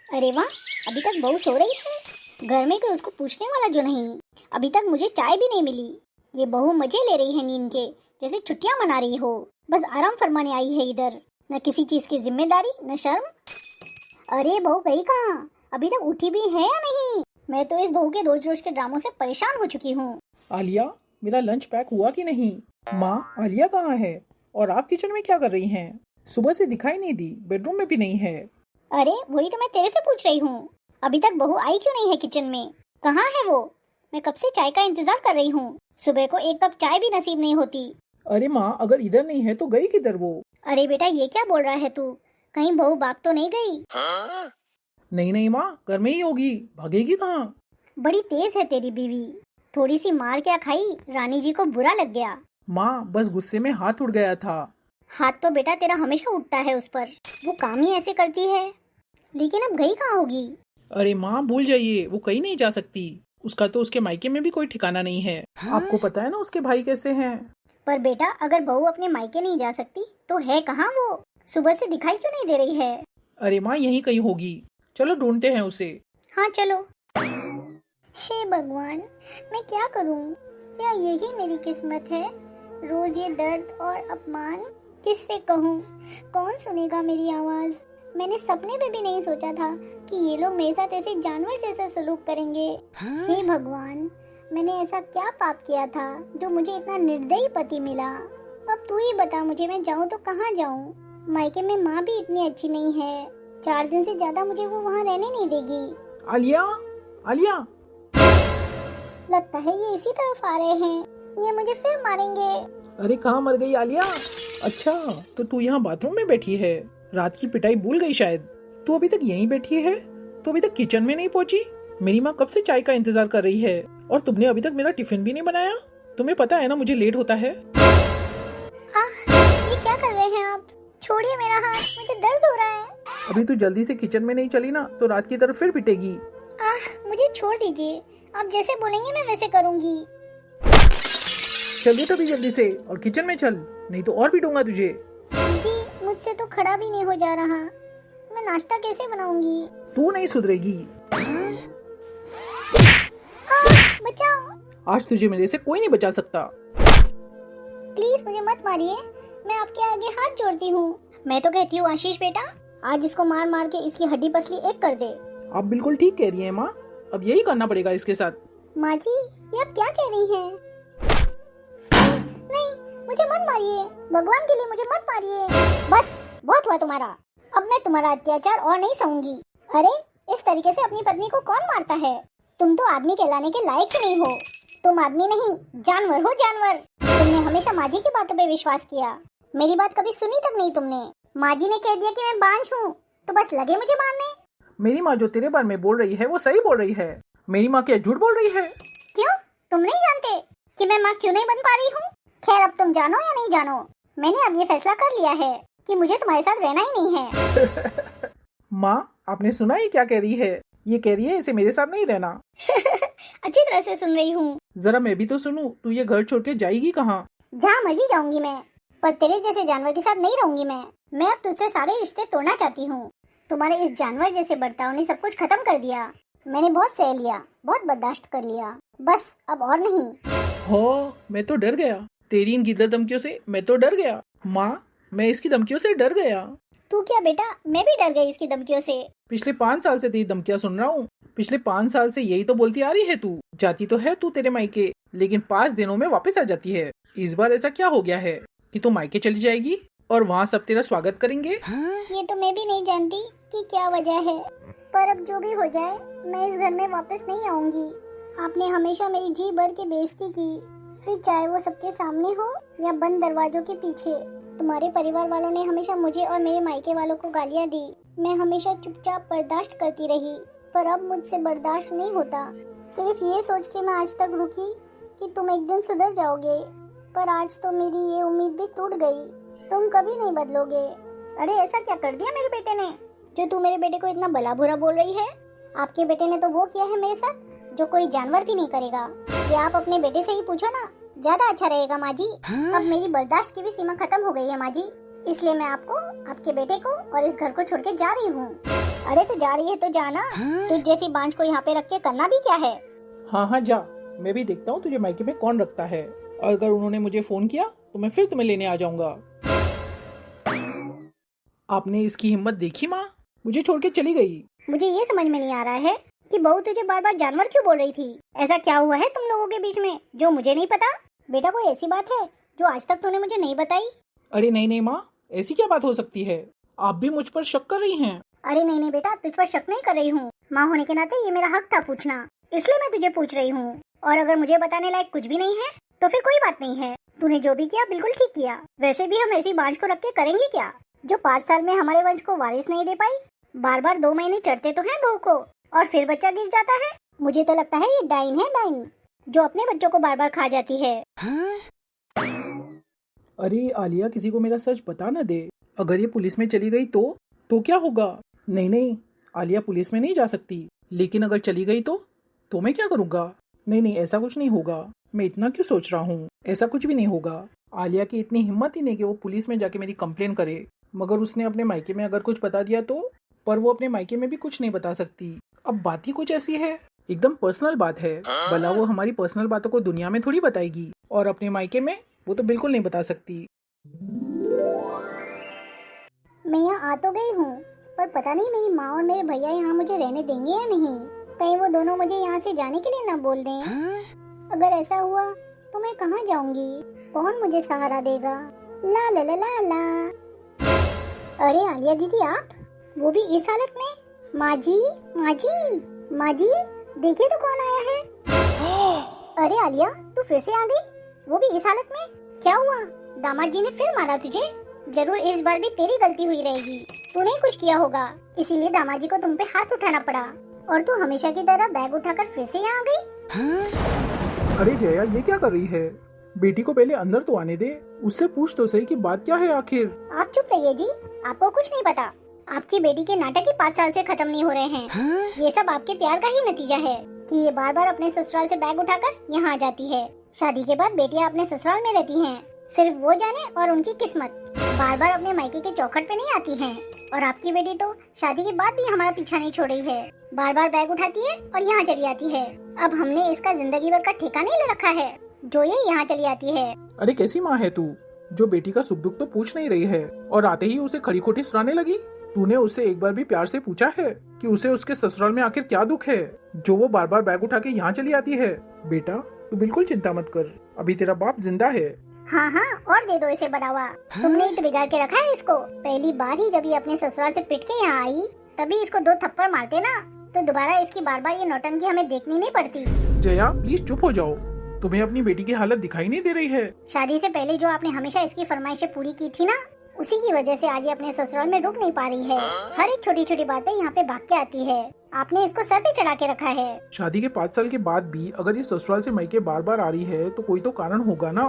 अरे वाह, अभी तक बहू सो रही है। घर में कोई उसको पूछने वाला जो नहीं। अभी तक मुझे चाय भी नहीं मिली। ये बहू मजे ले रही है नींद के, जैसे छुट्टियां मना रही हो। बस आराम फरमाने आई है इधर, न किसी चीज की जिम्मेदारी न शर्म। अरे बहू गई कहाँ? अभी तक उठी भी है या नहीं? मैं तो इस बहू के रोज रोज के ड्रामों से परेशान हो चुकी हूँ। आलिया, मेरा लंच पैक हुआ कि नहीं? माँ, आलिया कहाँ है? और आप किचन में क्या कर रही हैं? सुबह से दिखाई नहीं दी, बेडरूम में भी नहीं है। अरे वही तो मैं तेरे से पूछ रही हूँ। अभी तक बहू आई क्यों नहीं है किचन में? कहाँ है वो? मैं कब से चाय का इंतजार कर रही हूँ। सुबह को एक कप चाय भी नसीब नहीं होती। अरे माँ, अगर इधर नहीं है तो गई किधर वो? अरे बेटा, ये क्या बोल रहा है तू? कहीं बहू भाग तो नहीं गई? नहीं नहीं माँ, घर में ही होगी, भागेगी कहाँ? बड़ी तेज है तेरी बीवी। थोड़ी सी मार क्या खाई, रानी जी को बुरा लग गया। माँ, बस गुस्से में हाथ उठ गया था। हाथ तो बेटा तेरा हमेशा उठता है उस पर। वो काम ही ऐसे करती है। लेकिन अब गई कहाँ होगी? अरे माँ, भूल जाइए, वो कहीं नहीं जा सकती। उसका तो उसके मायके में भी कोई ठिकाना नहीं है। आपको पता है ना उसके भाई कैसे हैं। पर बेटा, अगर बहू अपने मायके नहीं जा सकती तो है कहाँ वो? सुबह से दिखाई क्यों नहीं दे रही है? अरे माँ, यहीं कहीं होगी। चलो ढूंढते हैं उसे। हाँ चलो। हे भगवान, मैं क्या करूं? क्या यही मेरी किस्मत है? रोज ये दर्द और अपमान। किससे कहूं? कौन सुनेगा मेरी आवाज? मैंने सपने में भी नहीं सोचा था कि ये लोग मेरे साथ ऐसे जानवर जैसा सलूक करेंगे। हे भगवान, मैंने ऐसा क्या पाप किया था जो मुझे इतना निर्दयी पति मिला? अब तू ही बता मुझे, मैं जाऊं तो कहाँ जाऊं? मायके में माँ भी इतनी अच्छी नहीं है। 4 दिन से ज्यादा मुझे वो वहाँ रहने नहीं देगी। आलिया, आलिया। लगता है ये इसी तरफ आ रहे हैं। ये मुझे फिर मारेंगे। अरे कहाँ मर गई आलिया? अच्छा, तो तू यहाँ बाथरूम में बैठी है। रात की पिटाई भूल गई शायद। तू अभी तक यहीं बैठी है? तू अभी तक किचन में नहीं पहुँची? मेरी माँ कब से चाय का इंतजार कर रही है, और तुमने अभी तक मेरा टिफिन भी नहीं बनाया। तुम्हें पता है ना मुझे लेट होता है। ये क्या कर रहे हैं आप? छोड़िए मेरा हाथ, मुझे दर्द हो रहा है। अभी तू जल्दी से किचन में नहीं चली ना तो रात की तरफ फिर पिटेगी। मुझे छोड़ दीजिए। आप जैसे बोलेंगे मैं वैसे करूंगी। चलिए तभी जल्दी से, और किचन में चल, नहीं तो और पीटूंगा तुझे। जी, मुझसे तो खड़ा भी नहीं हो जा रहा। मैं नाश्ता कैसे बनाऊंगी? तू नहीं सुधरेगी। बचाओ। आज तुझे मेरे से कोई नहीं बचा सकता। प्लीज मुझे मत मारिए। मैं आपके आगे हाथ जोड़ती हूँ। मैं तो कहती हूँ आशीष बेटा, आज इसको मार मार के इसकी हड्डी पसली एक कर दे। आप बिल्कुल ठीक कह रही हैं माँ, अब यही करना पड़ेगा इसके साथ। माँ जी, ये आप क्या कह रही हैं? नहीं, मुझे मत मारिए। भगवान के लिए मुझे मत मारिए। बस, बहुत हुआ तुम्हारा। अब मैं तुम्हारा अत्याचार और नहीं सहूंगी। अरे, इस तरीके से अपनी पत्नी को कौन मारता है? तुम तो आदमी कहलाने के लायक ही नहीं हो। तुम आदमी नहीं, जानवर हो, जानवर। तुमने हमेशा माँ जी की बातों पे विश्वास किया। मेरी बात कभी सुनी तक नहीं तुमने। माँ जी ने कह दिया कि मैं बांझ हूँ, तो बस लगे मुझे मारने। मेरी माँ जो तेरे बारे में बोल रही है वो सही बोल रही है। मेरी माँ क्या झूठ बोल रही है? क्यों? तुम नहीं जानते कि मैं माँ क्यों नहीं बन पा रही हूँ? खैर, अब तुम जानो या नहीं जानो, मैंने अब ये फैसला कर लिया है कि मुझे तुम्हारे साथ रहना ही नहीं है। माँ, आपने सुना ये क्या कह रही है? ये कह रही है इसे मेरे साथ नहीं रहना। अच्छी तरह से सुन रही हूँ। जरा मैं भी तो सुनूं, तू ये घर छोड़ के जाएगी कहाँ? जहाँ मर्जी जाऊंगी मैं, पर तेरे जैसे जानवर के साथ नहीं रहूंगी मैं अब तुझसे सारे रिश्ते तोड़ना चाहती हूँ। तुम्हारे इस जानवर जैसे बर्ताव ने सब कुछ खत्म कर दिया। मैंने बहुत सह लिया, बहुत बर्दाश्त कर लिया। बस अब और नहीं। हो, मैं तो डर गया तेरी इन गिद्दर धमकियों से। मैं तो डर गया माँ, मैं इसकी धमकियों से डर गया। तू क्या बेटा, मैं भी डर गई इसकी धमकियों से। पिछले 5 साल से तेरी धमकियां सुन रहा हूँ। पिछले 5 साल से यही तो बोलती आ रही है तू। जाती तो है तू तेरे मायके, लेकिन 5 दिनों में वापस आ जाती है। इस बार ऐसा क्या हो गया है कि तू मायके चली जाएगी और वहाँ सब तेरा स्वागत करेंगे? ये तो मैं भी नहीं जानती कि क्या वजह है, पर अब जो भी हो जाए मैं इस घर में वापस नहीं आऊंगी। आपने हमेशा मेरी जी भर के बेइज्जती की, फिर चाहे वो सबके सामने हो या बंद दरवाजों के पीछे। तुम्हारे परिवार वालों ने हमेशा मुझे और मेरे मायके वालों को गालियाँ दी। मैं हमेशा चुपचाप बर्दाश्त करती रही, पर अब मुझसे बर्दाश्त नहीं होता। सिर्फ ये सोच के मैं आज तक रुकी कि तुम एक दिन सुधर जाओगे, पर आज तो मेरी ये उम्मीद भी टूट गई। तुम कभी नहीं बदलोगे। अरे ऐसा क्या कर दिया मेरे बेटे ने जो तू मेरे बेटे को इतना भला बुरा बोल रही है? आपके बेटे ने तो वो किया है मेरे साथ जो कोई जानवर भी नहीं करेगा। ये आप अपने बेटे से ही पूछो ना, ज्यादा अच्छा रहेगा माँ जी। अब मेरी बर्दाश्त की भी सीमा खत्म हो गई है माँ जी, इसलिए मैं आपको, आपके बेटे को और इस घर को छोड़ के जा रही हूँ। अरे तो जा रही है तो जाना, तुझ जैसी बांझ को यहाँ पे रख के करना भी क्या है। हाँ हाँ जा, मैं भी देखता हूँ तुझे मायके में कौन रखता है, और अगर उन्होंने मुझे फोन किया तो मैं फिर तुम्हें लेने आ जाऊंगा। आपने इसकी हिम्मत देखी माँ, मुझे छोड़ के चली गई। मुझे ये समझ में नहीं आ रहा है कि बहू तुझे बार बार जानवर क्यों बोल रही थी। ऐसा क्या हुआ है तुम लोगों के बीच में जो मुझे नहीं पता। बेटा कोई ऐसी बात है जो आज तक तूने मुझे नहीं बताई। अरे नहीं नहीं माँ, ऐसी क्या बात हो सकती है, आप भी मुझ पर शक कर रही हैं। अरे नहीं नहीं बेटा, तुझ पर शक नहीं कर रही हूँ। माँ होने के नाते ये मेरा हक था पूछना, इसलिए मैं तुझे पूछ रही हूँ। और अगर मुझे बताने लायक कुछ भी नहीं है तो फिर कोई बात नहीं है। तूने जो भी किया बिल्कुल ठीक किया। वैसे भी हम ऐसी बांझ को रख के करेंगे क्या जो 5 साल में हमारे वंश को वारिस नहीं दे पाई। बार बार 2 महीने चढ़ते तो हैं बहू को और फिर बच्चा गिर जाता है। मुझे तो लगता है ये डाइन है, डाइन जो अपने बच्चों को बार बार खा जाती है। अरे आलिया, किसी को मेरा सच बता न दे। अगर ये पुलिस में चली गई तो क्या होगा। नहीं नहीं, आलिया पुलिस में नहीं जा सकती, लेकिन अगर चली गई तो मैं क्या करूँगा। नहीं नहीं, ऐसा कुछ नहीं होगा। मैं इतना क्यों सोच रहा हूँ, ऐसा कुछ भी नहीं होगा। आलिया की इतनी हिम्मत ही नहीं कि वो पुलिस में जाके मेरी कंप्लेन करे। मगर उसने अपने मायके में अगर कुछ बता दिया तो, पर वो अपने मायके में भी कुछ नहीं बता सकती। अब बात ही कुछ ऐसी है, एकदम पर्सनल बात है। भला वो हमारी पर्सनल बातों को दुनिया में थोड़ी बताएगी, और अपने मायके में वो तो बिल्कुल नहीं बता सकती। मैं यहाँ आ तो गई हूँ, पर पता नहीं मेरी माँ और मेरे भैया यहाँ मुझे रहने देंगे या नहीं। कहीं वो दोनों मुझे यहाँ से जाने के लिए न बोल दें। अगर ऐसा हुआ तो मैं कहाँ जाऊंगी, कौन मुझे सहारा देगा। ला ला ला ला ला। अरे आलिया दीदी, आप वो भी इस हालत में। माँ जी, माँ जी, माँ जी, देखिए तो कौन आया है। अरे आलिया, तू फिर से आ गई, वो भी इस हालत में। क्या हुआ, दामाद जी ने फिर मारा तुझे। जरूर इस बार भी तेरी गलती हुई रहेगी, तूने ही कुछ किया होगा, इसीलिए दामाद जी को तुम पे हाथ उठाना पड़ा। और तू हमेशा की तरह बैग उठाकर फिर से यहाँ आ गई। अरे जया, ये क्या कर रही है। बेटी को पहले अंदर तो आने दे, उससे पूछ तो सही कि बात क्या है आखिर। आप चुप रहिए जी, आपको कुछ नहीं पता। आपकी बेटी के नाटक ही 5 साल से खत्म नहीं हो रहे हैं। ये सब आपके प्यार का ही नतीजा है कि ये बार बार अपने ससुराल से बैग उठाकर यहाँ आ जाती है। शादी के बाद बेटियाँ अपने ससुराल में रहती हैं, सिर्फ वो जाने और उनकी किस्मत। बार बार अपने मायके के चौखट पे नहीं आती हैं। और आपकी बेटी तो शादी के बाद भी हमारा पीछा नहीं छोड़ रही है, बार बार बैग उठाती है और यहाँ चली आती है। अब हमने इसका जिंदगी भर का ठिकाना ले रखा है जो ये यहाँ चली आती है। अरे कैसी माँ है तू, जो बेटी का सुख दुख तो पूछ नहीं रही है और आते ही उसे खड़ी खोटी सुनाने लगी। तूने उससे एक बार भी प्यार से पूछा है कि उसे उसके ससुराल में आखिर क्या दुख है जो वो बार बार बैग उठा के यहाँ चली आती है। बेटा तू बिल्कुल चिंता मत कर, अभी तेरा बाप जिंदा है। हाँ हाँ, और दे दो इसे बढ़ावा। तुमने ही तो बिगाड़ के रखा है इसको। पहली बार ही जब ये अपने ससुराल से पिट के यहाँ आई, तभी इसको 2 थप्पड़ मारते ना, तो दोबारा इसकी बार बार ये नौटंकी हमें देखनी नहीं पड़ती। जया प्लीज चुप हो जाओ, तुम्हें अपनी बेटी की हालत दिखाई नहीं दे रही है। शादी से पहले जो आपने हमेशा इसकी फरमाइशें पूरी की थी ना, उसी की वजह से आज ये अपने ससुराल में रुक नहीं पा रही है। हर एक छोटी छोटी बात पे यहाँ पे भाग के आती है। आपने इसको सर पे चढ़ा के रखा है। शादी के 5 साल के बाद भी अगर ये ससुराल से मायके बार बार आ रही है तो कोई तो कारण होगा ना।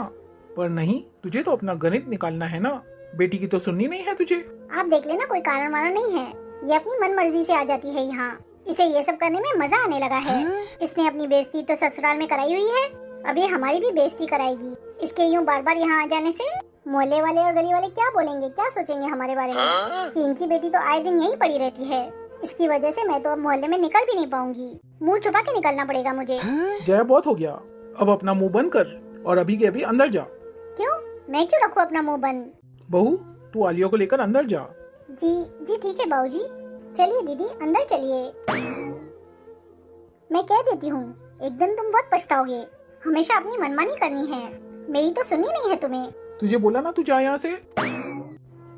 पर नहीं, तुझे तो अपना गणित निकालना है ना, बेटी की तो सुननी नहीं है तुझे। आप देख लेना, कोई कारण वारण नहीं है। ये अपनी मन मर्जी से आ जाती है यहाँ। इसे ये सब करने में मजा आने लगा है। इसने अपनी बेइज्जती तो ससुराल में कराई हुई है, अब ये हमारी भी बेइज्जती कराएगी। इसके यूँ बार बार यहाँ आ जाने से मोहल्ले वाले और गली वाले क्या बोलेंगे, क्या सोचेंगे हमारे बारे में कि इनकी बेटी तो आए दिन यहीं पड़ी रहती है। इसकी वजह से मैं तो अब मोहल्ले में निकल भी नहीं पाऊंगी, मुंह छुपा के निकलना पड़ेगा मुझे। जया बहुत हो गया, अब अपना मुंह बंद कर और अभी के अभी अंदर जा। क्यों, मैं क्यों रखूं अपना मुंह बंद। बहू तू आलिया को लेकर अंदर जा। जी जी ठीक है बाबूजी, चलिए दीदी अंदर चलिए। मैं कह देती हूँ, एक दिन तुम बहुत पछताओगे। हमेशा अपनी मनमानी करनी है, मेरी तो सुननी नहीं है तुम्हें। तुझे बोला ना तू जा यहाँ से।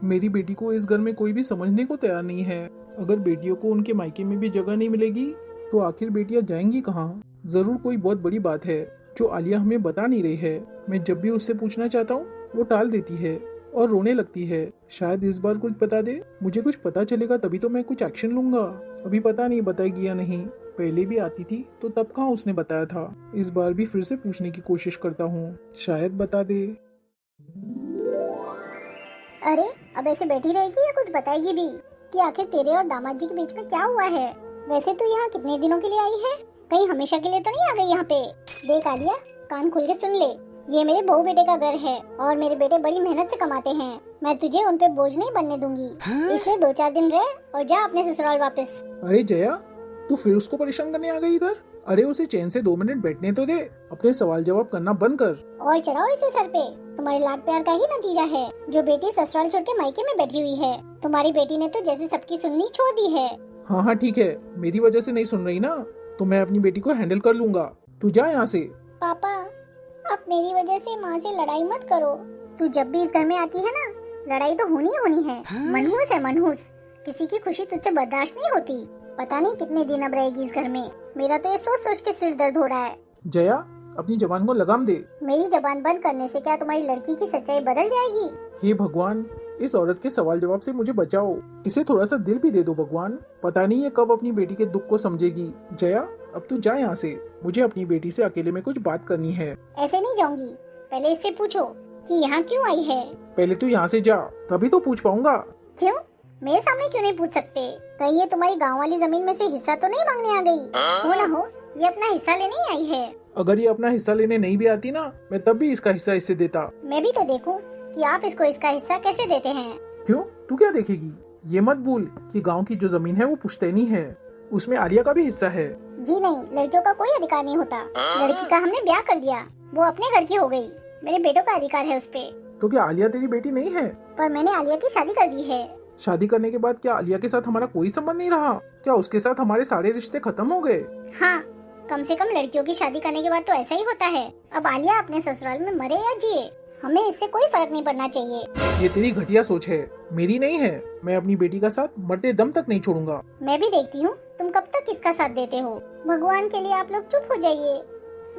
मेरी बेटी को इस घर में कोई भी समझने को तैयार नहीं है। अगर बेटियों को उनके मायके में भी जगह नहीं मिलेगी तो आखिर बेटियां जाएंगी कहाँ। जरूर कोई बहुत बड़ी बात है जो आलिया हमें बता नहीं रही है। मैं जब भी उससे पूछना चाहता हूँ वो टाल देती है और रोने लगती है। शायद इस बार कुछ बता दे, मुझे कुछ पता चलेगा तभी तो मैं कुछ एक्शन लूंगा। अभी पता नहीं बताएगी या नहीं। पहले भी आती थी तो तब कहाँ उसने बताया था। इस बार भी फिर से पूछने की कोशिश करता हूँ, शायद बता दे। अरे अब ऐसे बैठी रहेगी या कुछ बताएगी भी कि आखिर तेरे और दामाद जी के बीच में क्या हुआ है। वैसे तू यहाँ कितने दिनों के लिए आई है, कहीं हमेशा के लिए तो नहीं आ गई यहाँ पे। देख आलिया, कान खोल के सुन ले, ये मेरे बहू बेटे का घर है और मेरे बेटे बड़ी मेहनत से कमाते हैं। मैं तुझे उन पे बोझ नहीं बनने दूंगी। इसलिए 2-4 दिन रह और जा अपने ससुराल वापस। अरे जया, तू फिर उसको परेशान करने आ गई इधर। अरे उसे चैन से 2 मिनट बैठने तो दे, अपने सवाल जवाब करना बंद कर। और चढ़ाओ इसे सर पे। तुम्हारे लाड प्यार का ही नतीजा है जो बेटी ससुराल छोड़ के मायके में बैठी हुई है। तुम्हारी बेटी ने तो जैसे सबकी सुननी छोड़ दी है। हाँ हाँ ठीक है, मेरी वजह से नहीं सुन रही ना, तो मैं अपनी बेटी को हैंडल कर लूंगा। तू जा यहाँ से। पापा, आप मेरी वजह से माँ से लड़ाई मत करो। तू जब भी इस घर में आती है ना, लड़ाई तो होनी होनी है। मनहूस है मनहूस, किसी की खुशी तुझसे बर्दाश्त नहीं होती। पता नहीं कितने दिन अब रहेगी इस घर में। मेरा तो ये सोच सोच के सिर दर्द हो रहा है। जया, अपनी जबान को लगाम दे। मेरी जबान बंद करने से क्या तुम्हारी लड़की की सच्चाई बदल जाएगी? हे भगवान, इस औरत के सवाल जवाब से मुझे बचाओ। इसे थोड़ा सा दिल भी दे दो भगवान। पता नहीं ये कब अपनी बेटी के दुख को समझेगी। जया, अब तू जा यहाँ से। मुझे अपनी बेटी से अकेले में कुछ बात करनी है। ऐसे नहीं जाऊंगी। पहले इससे पूछो कि यहाँ क्यों आई है। पहले तू यहाँ से जा, तभी तो पूछ पाऊंगा। क्यों? मेरे सामने क्यों नहीं पूछ सकते? कहीं ये तुम्हारी गांव वाली जमीन में से हिस्सा तो नहीं मांगने आ गई? हो ना हो, ये अपना हिस्सा लेने ही आई है। अगर ये अपना हिस्सा लेने नहीं भी आती ना, मैं तब भी इसका हिस्सा इसे देता। मैं भी तो देखूं कि आप इसको इसका हिस्सा कैसे देते हैं। क्यों? तू क्या देखेगी? ये मत भूल कि गांव की जो जमीन है वो पुश्तैनी है, उसमें आलिया का भी हिस्सा है। जी नहीं, लड़कियों का कोई अधिकार नहीं होता। लड़की का हमने ब्याह कर दिया, वो अपने घर की हो गई। मेरे बेटों का अधिकार है उस पे। तो क्या आलिया तेरी बेटी नहीं है? पर मैंने आलिया की शादी कर दी है। शादी करने के बाद क्या आलिया के साथ हमारा कोई संबंध नहीं रहा? क्या उसके साथ हमारे सारे रिश्ते खत्म हो गए? हाँ, कम से कम लड़कियों की शादी करने के बाद तो ऐसा ही होता है। अब आलिया अपने ससुराल में मरे या जिए, हमें इससे कोई फर्क नहीं पड़ना चाहिए। ये तेरी घटिया सोच है, मेरी नहीं है। मैं अपनी बेटी का साथ मरते दम तक नहीं छोड़ूंगा। मैं भी देखती हूँ तुम कब तक इसका साथ देते हो। भगवान के लिए आप लोग चुप हो जाइए।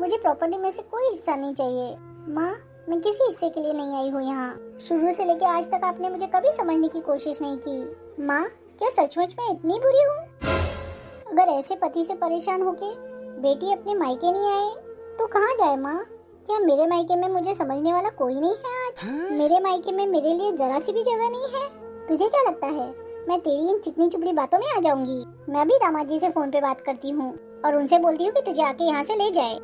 मुझे प्रॉपर्टी में से कोई हिस्सा नहीं चाहिए। माँ, मैं किसी हिस्से के लिए नहीं आई हूँ यहाँ। शुरू से लेकर आज तक आपने मुझे कभी समझने की कोशिश नहीं की। माँ, क्या सचमुच में इतनी बुरी हूँ? अगर ऐसे पति से परेशान होके बेटी अपने मायके नहीं आए तो कहाँ जाए? माँ, क्या मेरे मायके में मुझे समझने वाला कोई नहीं है आज? मेरे मायके में मेरे लिए जरा सी भी जगह नहीं है। तुझे क्या लगता है मैं तेरी इन चिकनी चुपड़ी बातों में आ जाऊंगी? मैं भी दामाद जी से फोन पे बात करती हूँ और उनसे बोलती हूँ कि तुझे आके यहाँ से ले जाए।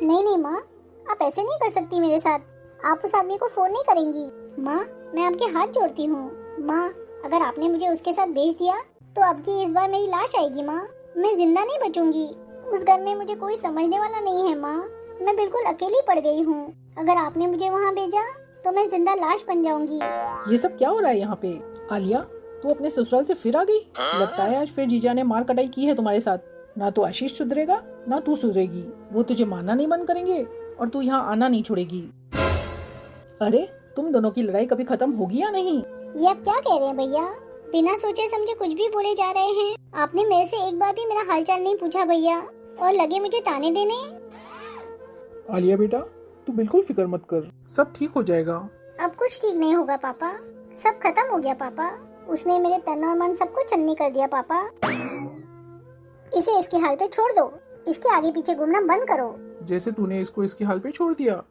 नहीं नहीं माँ, आप ऐसे नहीं कर सकती मेरे साथ। आप उस आदमी को फोन नहीं करेंगी। माँ, मैं आपके हाथ जोड़ती हूँ। माँ, अगर आपने मुझे उसके साथ भेज दिया तो अब की इस बार मेरी लाश आएगी। माँ, मैं जिंदा नहीं बचूंगी। उस घर में मुझे कोई समझने वाला नहीं है। माँ, मैं बिल्कुल अकेली पड़ गई हूँ। अगर आपने मुझे वहाँ भेजा तो मैं जिंदा लाश बन जाऊंगी। ये सब क्या हो रहा है यहाँ पे? आलिया, तू अपने ससुराल से फिर आ गई? लगता है आज फिर जीजा ने मार कटाई की है तुम्हारे साथ। ना तो आशीष सुधरेगा ना तू सुधरेगी। वो तुझे मानना नहीं बंद करेंगे और तू यहाँ आना नहीं छोड़ेगी। अरे, तुम दोनों की लड़ाई कभी खत्म होगी या नहीं? ये आप क्या कह रहे हैं भैया? बिना सोचे समझे कुछ भी बोले जा रहे हैं। आपने मेरे से एक बार भी मेरा हालचाल नहीं पूछा भैया, और लगे मुझे ताने देने। आलिया बेटा, तू बिल्कुल फिक्र मत कर, सब ठीक हो जाएगा। अब कुछ ठीक नहीं होगा पापा, सब खत्म हो गया पापा। उसने मेरे तन और मन सबको चन्नी कर दिया पापा। इसे इसके हाल पे छोड़ दो, इसके आगे पीछे घूमना बंद करो। जैसे तूने इसको इसके हाल पे छोड़ दिया।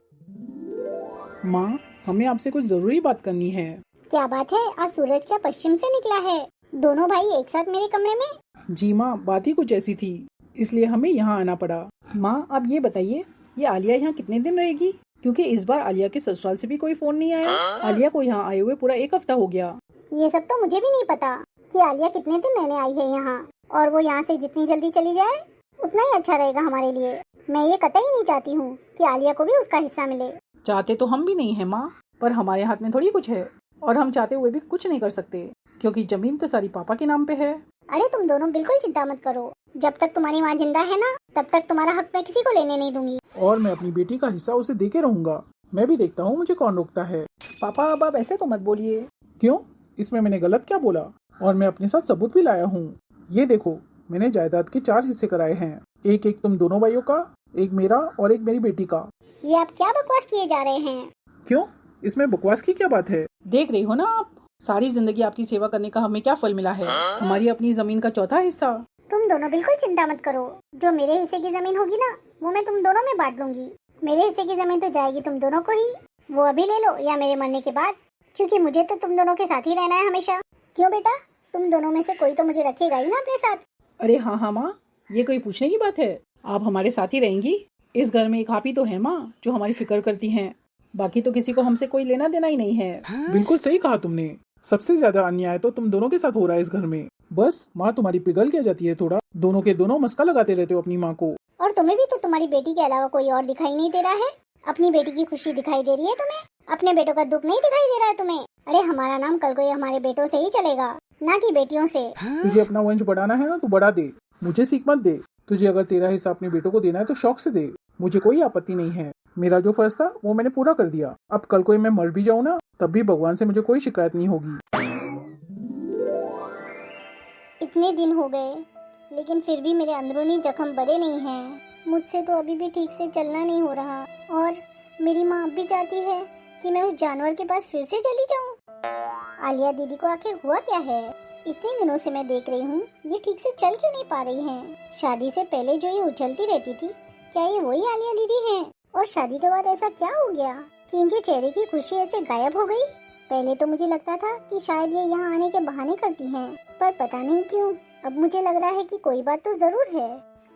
माँ, हमें आपसे कुछ जरूरी बात करनी है। क्या बात है? आज सूरज क्या पश्चिम से निकला है? दोनों भाई एक साथ मेरे कमरे में? जी माँ, बात ही कुछ ऐसी थी, इसलिए हमें यहाँ आना पड़ा। माँ, आप ये बताइए, ये आलिया यहाँ कितने दिन रहेगी? क्योंकि इस बार आलिया के ससुराल से भी कोई फोन नहीं आया। आलिया को यहाँ आए हुए पूरा 1 हफ्ता हो गया। ये सब तो मुझे भी नहीं पता कि आलिया कितने दिन रहने आई है यहाँ, और वो यहाँ से जितनी जल्दी चली जाए उतना ही अच्छा रहेगा हमारे लिए। मैं ये कतई नहीं चाहती हूँ कि आलिया को भी उसका हिस्सा मिले। चाहते तो हम भी नहीं है माँ, पर हमारे हाथ में थोड़ी कुछ है, और हम चाहते हुए भी कुछ नहीं कर सकते, क्योंकि जमीन तो सारी पापा के नाम पे है। अरे तुम दोनों बिल्कुल चिंता मत करो, जब तक तुम्हारी माँ जिंदा है ना, तब तक तुम्हारा हक मैं किसी को लेने नहीं दूंगी। और मैं अपनी बेटी का हिस्सा उसे दे के रहूंगा। मैं भी देखता हूँ मुझे कौन रोकता है। पापा, अब आप ऐसे तो मत बोलिए। क्यों? इसमें मैंने गलत क्या बोला? और मैं अपने साथ सबूत भी लाया हूँ। ये देखो, मैंने जायदाद के 4 हिस्से कराए हैं, एक एक तुम दोनों भाइयों का, एक मेरा और एक मेरी बेटी का। ये आप क्या बकवास किए जा रहे हैं? क्यों? इसमें बकवास की क्या बात है? देख रही हो ना आप, सारी जिंदगी आपकी सेवा करने का हमें क्या फल मिला है? हमारी अपनी जमीन का 4था हिस्सा। तुम दोनों बिल्कुल चिंता मत करो, जो मेरे हिस्से की जमीन होगी ना, वो मैं तुम दोनों में बांट लूंगी। मेरे हिस्से की जमीन तो जाएगी तुम दोनों को ही, वो अभी ले लो या मेरे मरने के बाद, क्योंकि मुझे तो तुम दोनों के साथ ही रहना है हमेशा। क्यों बेटा, तुम दोनों में से कोई तो मुझे रखेगा ही ना अपने साथ। अरे हाँ हाँ माँ, ये कोई पूछने की बात है? आप हमारे साथ ही रहेंगी। इस घर में एक आप ही तो है माँ जो हमारी फिक्र करती हैं। बाकी तो किसी को हमसे कोई लेना देना ही नहीं है। बिल्कुल सही कहा तुमने। सबसे ज्यादा अन्याय तो तुम दोनों के साथ हो रहा है इस घर में। बस माँ तुम्हारी पिघल के जाती है थोड़ा, दोनों के दोनों मस्का लगाते रहते हो अपनी माँ को। और तुम्हें भी तो तुम्हारी बेटी के अलावा कोई और दिखाई नहीं दे रहा है। अपनी बेटी की खुशी दिखाई दे रही है तुम्हें, अपने बेटों का दुख नहीं दिखाई दे रहा है तुम्हें। अरे हमारा नाम कल को ये हमारे बेटों से ही चलेगा, ना कि बेटियों से। तुझे अपना वंश बढ़ाना है ना तो बढ़ा दे, मुझे सीख मत दे। तुझे अगर तेरा हिस्सा अपने बेटों को देना है तो शौक से दे, मुझे कोई आपत्ति नहीं है। मेरा जो फर्ज था वो मैंने पूरा कर दिया। अब कल को मैं मर भी जाऊँ ना तब भी भगवान से मुझे कोई शिकायत नहीं होगी। इतने दिन हो गए लेकिन फिर भी मेरे अंदरूनी जख्म भरे नहीं हैं। मुझसे तो अभी भी ठीक से चलना नहीं हो रहा और मेरी माँ अब भी चाहती है कि मैं उस जानवर के पास फिर से चली जाऊँ। आलिया दीदी को आखिर हुआ क्या है? इतने दिनों से मैं देख रही हूँ ये ठीक से चल क्यों नहीं पा रही हैं? शादी से पहले जो ये उछलती रहती थी, क्या ये वही आलिया दीदी हैं? और शादी के बाद ऐसा क्या हो गया कि इनके चेहरे की खुशी ऐसे गायब हो गई? पहले तो मुझे लगता था कि शायद ये यहाँ आने के बहाने करती हैं, पर पता नहीं क्यों अब मुझे लग रहा है कि कोई बात तो जरूर है।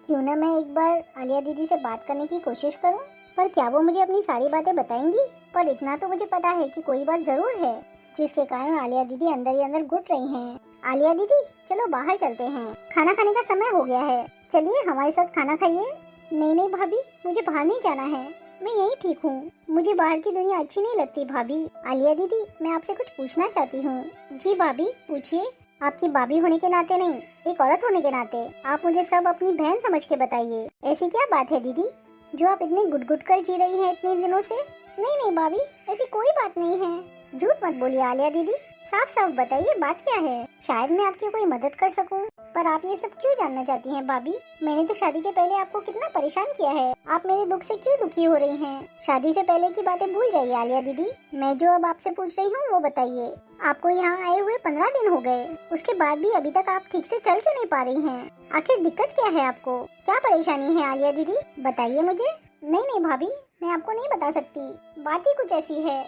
क्यों ना मैं एक बार आलिया दीदी से बात करने की कोशिश करूं, पर क्या वो मुझे अपनी सारी बातें बताएंगी? पर इतना तो मुझे पता है कि कोई बात जरूर है जिसके कारण आलिया दीदी अंदर ही अंदर घुट रही हैं। आलिया दीदी चलो बाहर चलते हैं, खाना खाने का समय हो गया है, चलिए हमारे साथ खाना खाइए। नहीं नहीं भाभी, मुझे बाहर नहीं जाना है, मैं यही ठीक हूँ, मुझे बाहर की दुनिया अच्छी नहीं लगती भाभी। आलिया दीदी मैं आपसे कुछ पूछना चाहती हूँ। जी भाभी पूछिए। आपकी भाभी होने के नाते नहीं, एक औरत होने के नाते आप मुझे सब अपनी बहन समझ के बताइए। ऐसी क्या बात है दीदी जो आप इतनी गुट कर जी रही हैं इतने दिनों से? नहीं नहीं भाभी, ऐसी कोई बात नहीं है। झूठ मत बोलिए आलिया दीदी, साफ साफ बताइए बात क्या है, शायद मैं आपकी कोई मदद कर सकूं। पर आप ये सब क्यों जानना चाहती हैं भाभी? मैंने तो शादी के पहले आपको कितना परेशान किया है, आप मेरे दुख से क्यों दुखी हो रही हैं? शादी से पहले की बातें भूल जाइए आलिया दीदी, मैं जो अब आपसे पूछ रही हूँ वो बताइए। आपको यहाँ आए हुए 15 दिन हो गए, उसके बाद भी अभी तक आप ठीक से चल क्यों नहीं पा रही हैं? आखिर दिक्कत क्या है आपको, क्या परेशानी है आलिया दीदी, बताइए मुझे। नहीं नहीं भाभी, मैं आपको नहीं बता सकती, बात ही कुछ ऐसी है।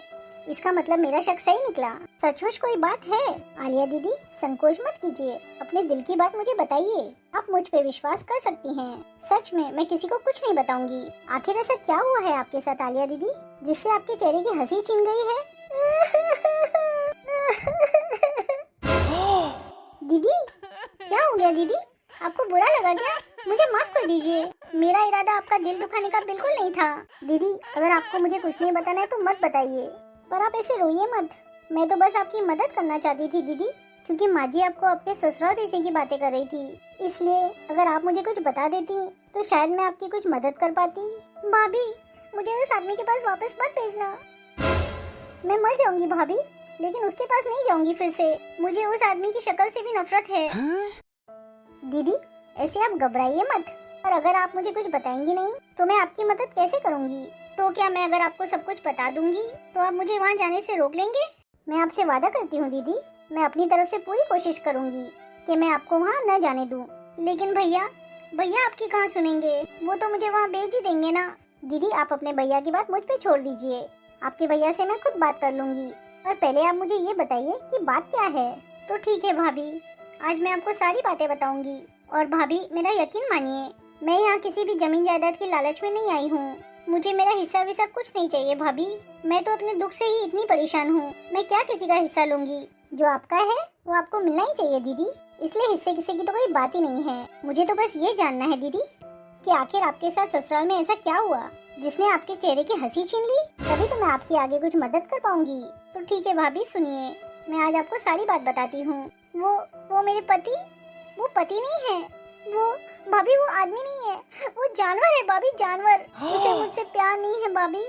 इसका मतलब मेरा शक सही निकला, सचमुच कोई बात है? आलिया दीदी संकोच मत कीजिए, अपने दिल की बात मुझे बताइए, आप मुझ पे विश्वास कर सकती हैं। सच में मैं किसी को कुछ नहीं बताऊंगी। आखिर ऐसा क्या हुआ है आपके साथ आलिया दीदी जिससे आपके चेहरे की हंसी छीन गई है? दीदी क्या हो गया दीदी, आपको बुरा लगा क्या? मुझे माफ कर दीजिए, मेरा इरादा आपका दिल दुखाने का बिल्कुल नहीं था। दीदी अगर आपको मुझे कुछ नहीं बताना है तो मत बताइए, पर आप ऐसे रोइए मत, मैं तो बस आपकी मदद करना चाहती थी दीदी, क्योंकि माँ जी आपको अपने ससुराल भेजने की बातें कर रही थी, इसलिए अगर आप मुझे कुछ बता देती तो शायद मैं आपकी कुछ मदद कर पाती। भाभी मुझे उस आदमी के पास वापस मत भेजना, मैं मर जाऊंगी भाभी, लेकिन उसके पास नहीं जाऊंगी फिर से, मुझे उस आदमी की शक्ल से भी नफरत है। दीदी ऐसे आप घबराइए मत, और अगर आप मुझे कुछ बताएंगी नहीं तो मैं आपकी मदद कैसे करूंगी? तो क्या मैं अगर आपको सब कुछ बता दूंगी तो आप मुझे वहाँ जाने से रोक लेंगे? मैं आपसे वादा करती हूँ दीदी, मैं अपनी तरफ से पूरी कोशिश करूंगी कि मैं आपको वहाँ न जाने दूँ। लेकिन भैया आपकी कहाँ सुनेंगे, वो तो मुझे वहाँ भेज ही देंगे ना। दीदी आप अपने भैया की बात मुझ पे छोड़ दीजिए, आपके भैया से मैं खुद बात कर लूंगी, पर पहले आप मुझे ये बताइए कि बात क्या है। तो ठीक है भाभी, आज मैं आपको सारी बातें बताऊंगी, और भाभी मेरा यकीन मानिए मैं यहाँ किसी भी जमीन जायदाद की लालच में नहीं आई हूँ, मुझे मेरा हिस्सा विस्सा कुछ नहीं चाहिए भाभी, मैं तो अपने दुख से ही इतनी परेशान हूँ, मैं क्या किसी का हिस्सा लूंगी? जो आपका है वो आपको मिलना ही चाहिए दीदी, इसलिए हिस्से किसी की तो कोई बात ही नहीं है। मुझे तो बस ये जानना है दीदी कि आखिर आपके साथ ससुराल में ऐसा क्या हुआ जिसने आपके चेहरे की हंसी छीन ली, तभी तो मैं आपकी आगे कुछ मदद कर पाऊंगी। तो ठीक है भाभी सुनिए, मैं आज आपको सारी बात बताती हूँ। वो मेरे पति, वो पति नहीं है, वो भाभी वो आदमी नहीं है, वो जानवर है भाभी, जानवर। उसे मुझसे प्यार नहीं है भाभी,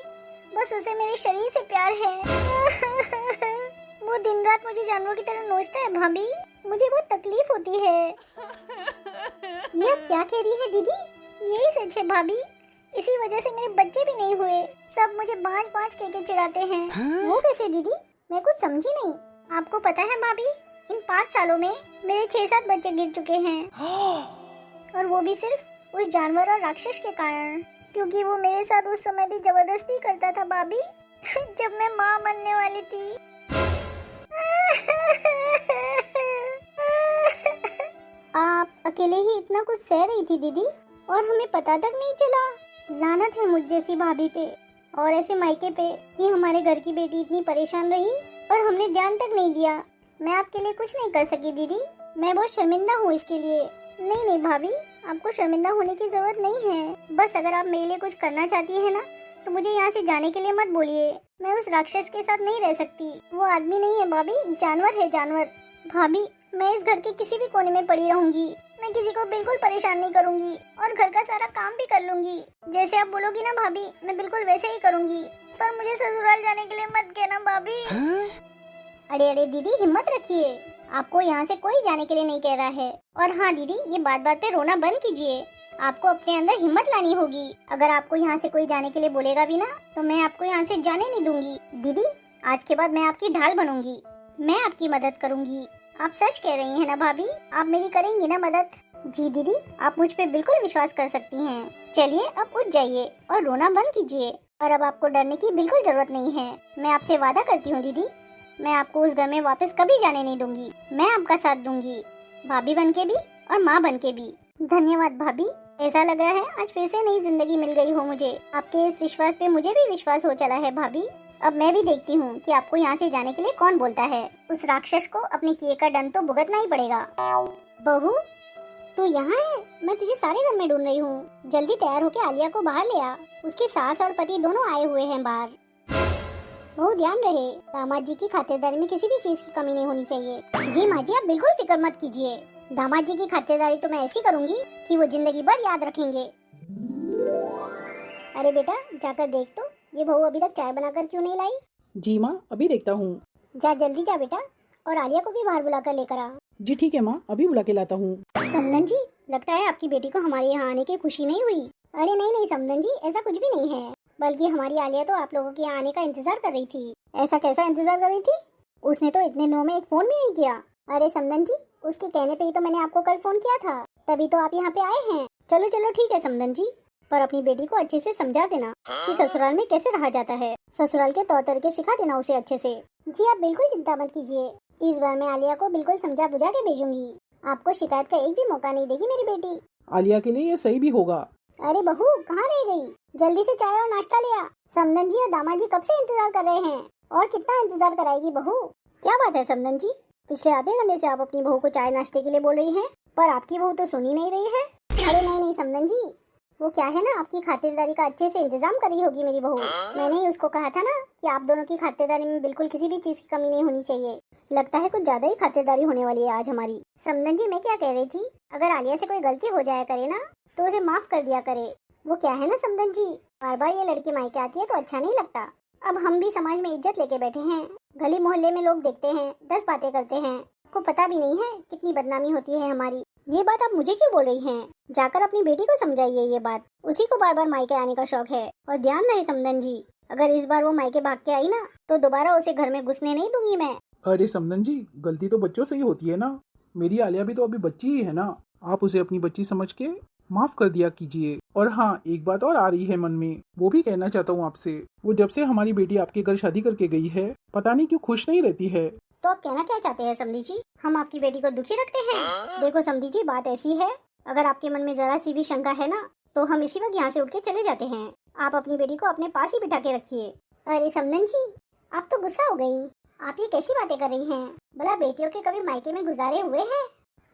बस उसे मेरे शरीर से प्यार है। वो दिन रात मुझे जानवर की तरह नोचता है भाभी, मुझे बहुत तकलीफ होती है। ये अब क्या कह रही है दीदी? यही सच है भाभी, इसी वजह से मेरे बच्चे भी नहीं हुए, सब मुझे बाँच बाँच के चिढ़ाते हैं। वो कैसे दीदी, मैं कुछ समझी नहीं। आपको पता है भाभी, इन 5 सालों में मेरे 6-7 बच्चे गिर चुके हैं, और वो भी सिर्फ उस जानवर और राक्षस के कारण, क्योंकि वो मेरे साथ उस समय भी जबरदस्ती करता था भाभी, जब मैं माँ बनने वाली थी। आप अकेले ही इतना कुछ सह रही थी दीदी, और हमें पता तक नहीं चला। लानत है मुझ जैसी भाभी पे, और ऐसे मायके पे कि हमारे घर की बेटी इतनी परेशान रही और हमने ध्यान तक नहीं दिया। मैं आपके लिए कुछ नहीं कर सकी दीदी, मैं बहुत शर्मिंदा हूँ इसके लिए। नहीं नहीं भाभी, आपको शर्मिंदा होने की जरूरत नहीं है। बस अगर आप मेरे लिए कुछ करना चाहती है ना तो मुझे यहाँ से जाने के लिए मत बोलिए। मैं उस राक्षस के साथ नहीं रह सकती, वो आदमी नहीं है भाभी, जानवर है जानवर। भाभी, मैं इस घर के किसी भी कोने में पड़ी रहूंगी, मैं किसी को बिल्कुल परेशान नहीं करूंगी और घर का सारा काम भी कर लूंगी। जैसे आप बोलोगी ना भाभी, मैं बिल्कुल वैसे ही करूंगी। पर मुझे ससुराल जाने के लिए मत कहना भाभी। अरे अरे दीदी, हिम्मत रखिए, आपको यहाँ से कोई जाने के लिए नहीं कह रहा है। और हाँ दीदी, ये बात बात पे रोना बंद कीजिए, आपको अपने अंदर हिम्मत लानी होगी। अगर आपको यहाँ से कोई जाने के लिए बोलेगा भी ना तो मैं आपको यहाँ से जाने नहीं दूंगी। दीदी, आज के बाद मैं आपकी ढाल बनूंगी, मैं आपकी मदद करूंगी। आप सच कह रही हैं ना भाभी, आप मेरी करेंगी ना मदद? जी दीदी, आप मुझ पे बिल्कुल विश्वास कर सकती हैं। चलिए अब उठ जाइए और रोना बंद कीजिए, और अब आपको डरने की बिल्कुल जरूरत नहीं है। मैं आपसे वादा करती हूँ दीदी, मैं आपको उस घर में वापस कभी जाने नहीं दूंगी। मैं आपका साथ दूंगी, भाभी बन के भी और माँ बन के भी। धन्यवाद भाभी, ऐसा लग रहा है आज फिर से नई जिंदगी मिल गई हो मुझे। आपके इस विश्वास पे मुझे भी विश्वास हो चला है भाभी। अब मैं भी देखती हूँ कि आपको यहाँ से जाने के लिए कौन बोलता है। उस राक्षस को अपने किए का दंड तो भुगतना ही पड़ेगा। बहू, तू यहाँ है? मैं तुझे सारे घर में ढूंढ रही हूँ। जल्दी तैयार होके आलिया को बाहर ले आ, उसके सास और पति दोनों आए हुए हैं बाहर। बहुत ध्यान रहे, दामाद जी की खातिरदारी में किसी भी चीज की कमी नहीं होनी चाहिए। जी माँ जी, आप बिल्कुल फिक्र मत कीजिए, दामाद जी की खातिरदारी तो मैं ऐसी करूँगी कि वो जिंदगी भर याद रखेंगे। अरे बेटा, जाकर देख तो ये बहू अभी तक चाय बनाकर क्यों नहीं लाई? जी माँ, अभी देखता हूँ। जा जल्दी जा बेटा, और आलिया को भी बाहर बुलाकर लेकर आ। जी ठीक है माँ, अभी बुला के लाता हूँ। समदन जी, लगता है आपकी बेटी को हमारे यहाँ आने की खुशी नहीं हुई। अरे नहीं नहीं समदन जी, ऐसा कुछ भी नहीं है, बल्कि हमारी आलिया तो आप लोगों के यहाँ आने का इंतजार कर रही थी। ऐसा कैसा इंतजार कर रही थी? उसने तो इतने दिनों में एक फोन भी नहीं किया। अरे समदन जी, उसके कहने पे ही तो मैंने आपको कल फोन किया था, तभी तो आप यहाँ पे आए हैं। चलो चलो ठीक है समदन जी, पर अपनी बेटी को अच्छे से समझा देना कि ससुराल में कैसे रहा जाता है। ससुराल के तौर तरीके सिखा देना उसे अच्छे से। जी आप बिल्कुल चिंता मत कीजिए, इस बार मैं आलिया को बिल्कुल समझा बुझा के भेजूंगी। आपको शिकायत का एक भी मौका नहीं देगी मेरी बेटी। आलिया के लिए ये सही भी होगा। अरे बहू, कहाँ रह गई? जल्दी से चाय और नाश्ता ले आ। समदन जी और दामाद जी कब से इंतजार कर रहे हैं, और कितना इंतजार कराएगी बहू? क्या बात है समदन जी, पिछले आधे घंटे से आप अपनी बहू को चाय नाश्ते के लिए बोल रही हैं, पर आपकी बहू तो सुन ही नहीं रही है। अरे नहीं नहीं समदन जी, वो क्या है ना, आपकी खातिरदारी का अच्छे से इंतजाम कर रही होगी मेरी बहू। मैंने ही उसको कहा था ना कि आप दोनों की खातिरदारी में बिल्कुल किसी भी चीज की कमी नहीं होनी चाहिए। लगता है कुछ ज्यादा ही खातिरदारी होने वाली है आज हमारी। समदन जी, मैं क्या कह रही थी, अगर आलिया से कोई गलती हो जाया करे ना तो उसे माफ कर दिया करे। वो क्या है ना समदन जी, बार बार ये लड़की मायके आती है तो अच्छा नहीं लगता। अब हम भी समाज में इज्जत लेके बैठे हैं, गली मोहल्ले में लोग देखते हैं, 10 बातें करते हैं, आपको पता भी नहीं है कितनी बदनामी होती है हमारी। ये बात आप मुझे क्यों बोल रही हैं? जाकर अपनी बेटी को समझाइए ये बात, उसी को बार बार मायके आने का शौक है। और ध्यान रहे समदन जी, अगर इस बार वो मायके भाग के आई ना तो दोबारा उसे घर में घुसने नहीं दूंगी मैं। अरे समदन जी, गलती तो बच्चों से ही होती है ना, मेरी आलिया भी तो अभी बच्ची ही है ना, आप उसे अपनी बच्ची समझ के माफ कर दिया कीजिए। और हाँ, एक बात और आ रही है मन में, वो भी कहना चाहता हूँ आपसे। वो जब से हमारी बेटी आपके घर शादी करके गई है, पता नहीं क्यों खुश नहीं रहती है। तो आप कहना क्या चाहते हैं समधी जी, हम आपकी बेटी को दुखी रखते हैं? देखो समधी जी, बात ऐसी है, अगर आपके मन में जरा सी भी शंका है ना तो हम इसी वक्त यहाँ से उठ के चले जाते हैं। आप अपनी बेटी को अपने पास ही बिठा के रखिए। अरे समदन जी, आप तो गुस्सा हो गई, आप ये कैसी बातें कर रही हैं? भला बेटियों के कभी मायके में गुजारे हुए हैं?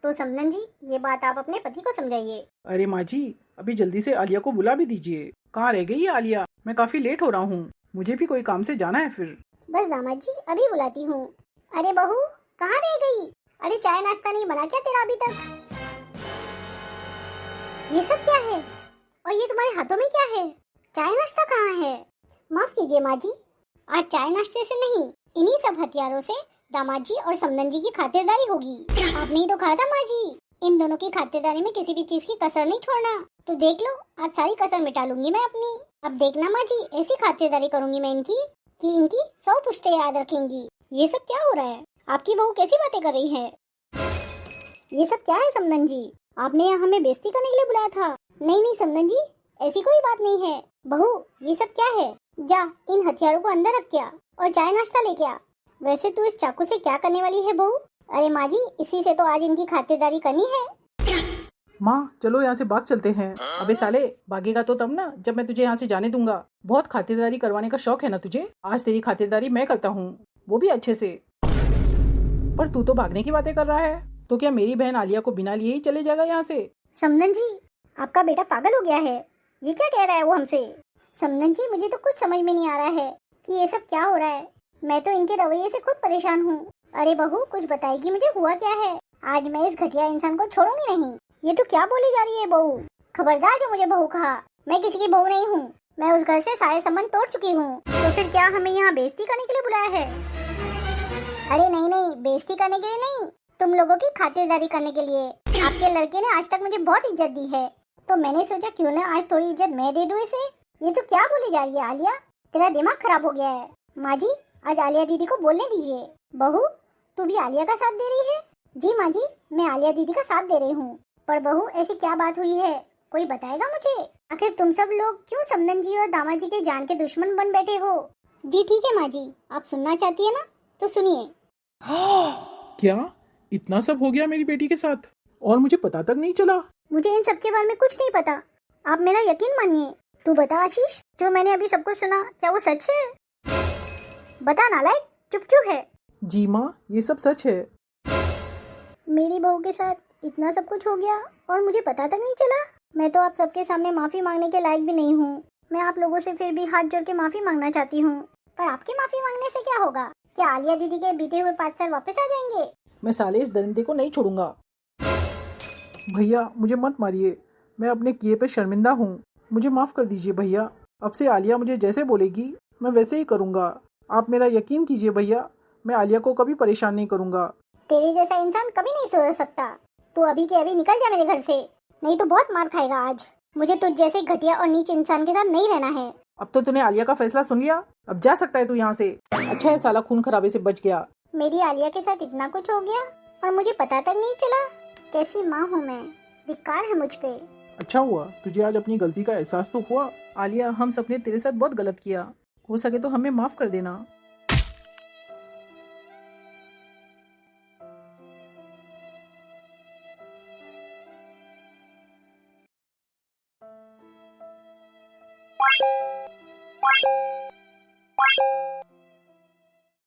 तो समदन जी, ये बात आप अपने पति को समझाइए। अरे माँ जी, अभी जल्दी से आलिया को बुला भी दीजिए। कहाँ रह गई है आलिया? मैं काफी लेट हो रहा हूँ, मुझे भी कोई काम से जाना है फिर। बस दामाद जी, अभी बुलाती हूँ। अरे बहू, कहाँ रह गई? अरे चाय नाश्ता नहीं बना क्या तेरा अभी तक? ये सब क्या है, और ये तुम्हारे हाथों में क्या है? चाय नाश्ता कहाँ है? माफ कीजिए माँ जी, आज चाय नाश्ते से नहीं, इन्हीं सब हथियारों से दामाद जी और समदन जी की खातिरदारी होगी। आपने ही तो कहा था माँ जी, इन दोनों की खातिरदारी में किसी भी चीज की कसर नहीं छोड़ना। तो देख लो, आज सारी कसर मिटा लूंगी मैं अपनी। अब देखना माँ जी, ऐसी खातिरदारी करूंगी मैं इनकी कि इनकी 100 पुश्तें याद रखेंगी। ये सब क्या हो रहा है? आपकी बहू कैसी बातें कर रही है? ये सब क्या है समदन जी? आपने यहाँ हमें बेइज्जती करने के लिए बुलाया था? नहीं नहीं समदन जी, ऐसी कोई बात नहीं है। बहू, ये सब क्या है? जा इन हथियारों को अंदर रख क्या और चाय नाश्ता लेके आ। वैसे तू इस चाकू से क्या करने वाली है बहू? अरे माँ जी, इसी से तो आज इनकी खातिरदारी करनी है। माँ चलो यहाँ से भाग चलते हैं। अबे साले भागेगा तो तब ना जब मैं तुझे यहाँ से जाने दूंगा। बहुत खातिरदारी करवाने का शौक है ना तुझे, आज तेरी खातिरदारी मैं करता हूँ, वो भी अच्छे से। पर तू तो भागने की बातें कर रहा है, तो क्या मेरी बहन आलिया को बिना लिए ही चले जाएगा यहाँ से? समनन जी, आपका बेटा पागल हो गया है। ये क्या कह रहा है वो हमसे? समनन जी, मुझे तो कुछ समझ में नहीं आ रहा है कि ये सब क्या हो रहा है। मैं तो इनके रवैये से खुद परेशान हूँ। अरे बहू, कुछ बताएगी मुझे हुआ क्या है? आज मैं इस घटिया इंसान को छोड़ूंगी नहीं। ये तो क्या बोली जा रही है बहू? खबरदार जो मुझे बहू कहा, मैं किसी की बहू नहीं हूँ। मैं उस घर से सारे संबंध तोड़ चुकी हूँ। तो फिर क्या हमें यहाँ बेइज्जती करने के लिए बुलाया है? अरे नहीं नहीं, बेइज्जती करने के लिए नहीं, तुम लोगों की खातिरदारी करने के लिए। आपके लड़के ने आज तक मुझे बहुत इज्जत दी है, तो मैंने सोचा क्यों ना आज थोड़ी इज्जत मैं दे दूं इसे। ये तो क्या बोली जा रही है आलिया? तेरा दिमाग खराब हो गया है। माँ जी, आज आलिया दीदी को बोलने दीजिए। बहू, तू भी आलिया का साथ दे रही है? जी माँ जी, मैं आलिया दीदी का साथ दे रही हूँ। पर बहू, ऐसी क्या बात हुई है, कोई बताएगा मुझे? आखिर तुम सब लोग क्यों समदन जी और दामाद जी के जान के दुश्मन बन बैठे हो? जी ठीक है माँ जी, आप सुनना चाहती है ना, तो सुनिए। क्या इतना सब हो गया मेरी बेटी के साथ और मुझे पता तक नहीं चला? मुझे इन सब के बारे में कुछ नहीं पता, आप मेरा यकीन मानिए। तू बता आशीष, जो मैंने अभी सब कुछ सुना क्या वो सच है? बता नालायक, चुप क्यों है? जी माँ, ये सब सच है। मेरी बहू के साथ इतना सब कुछ हो गया और मुझे पता तक नहीं चला। मैं तो आप सबके सामने माफी मांगने के लायक भी नहीं हूँ। मैं आप लोगों से फिर भी हाथ जोड़ के माफी मांगना चाहती हूँ। पर आपके माफी मांगने से क्या होगा? क्या आलिया दीदी के बीते हुए 5 साल वापस आ जाएंगे? मैं साले इस दरिंदे को नहीं छोड़ूंगा। भैया मुझे मत मारिए, मैं अपने किए पे शर्मिंदा हूँ, मुझे माफ कर दीजिए भैया। अब से आलिया मुझे जैसे बोलेगी मैं वैसे ही करूँगा। आप मेरा यकीन कीजिए भैया, मैं आलिया को कभी परेशान नहीं करूँगा। तेरे जैसा इंसान कभी नहीं सुधर सकता। तू अभी के अभी निकल जा मेरे घर से, नहीं तो बहुत मार खाएगा आज। मुझे तुझ जैसे घटिया और नीच इंसान के साथ नहीं रहना है। अब तो तूने आलिया का फैसला सुन लिया, अब जा सकता है तू यहाँ से। अच्छा है साला खून खराबे से बच गया। मेरी आलिया के साथ इतना कुछ हो गया और मुझे पता तक नहीं चला। कैसी माँ हूँ मैं, धिक्कार है मुझ पे। अच्छा हुआ तुझे आज अपनी गलती का एहसास तो हुआ। आलिया, हम सबने तेरे साथ बहुत गलत किया, हो सके तो हमें माफ कर देना।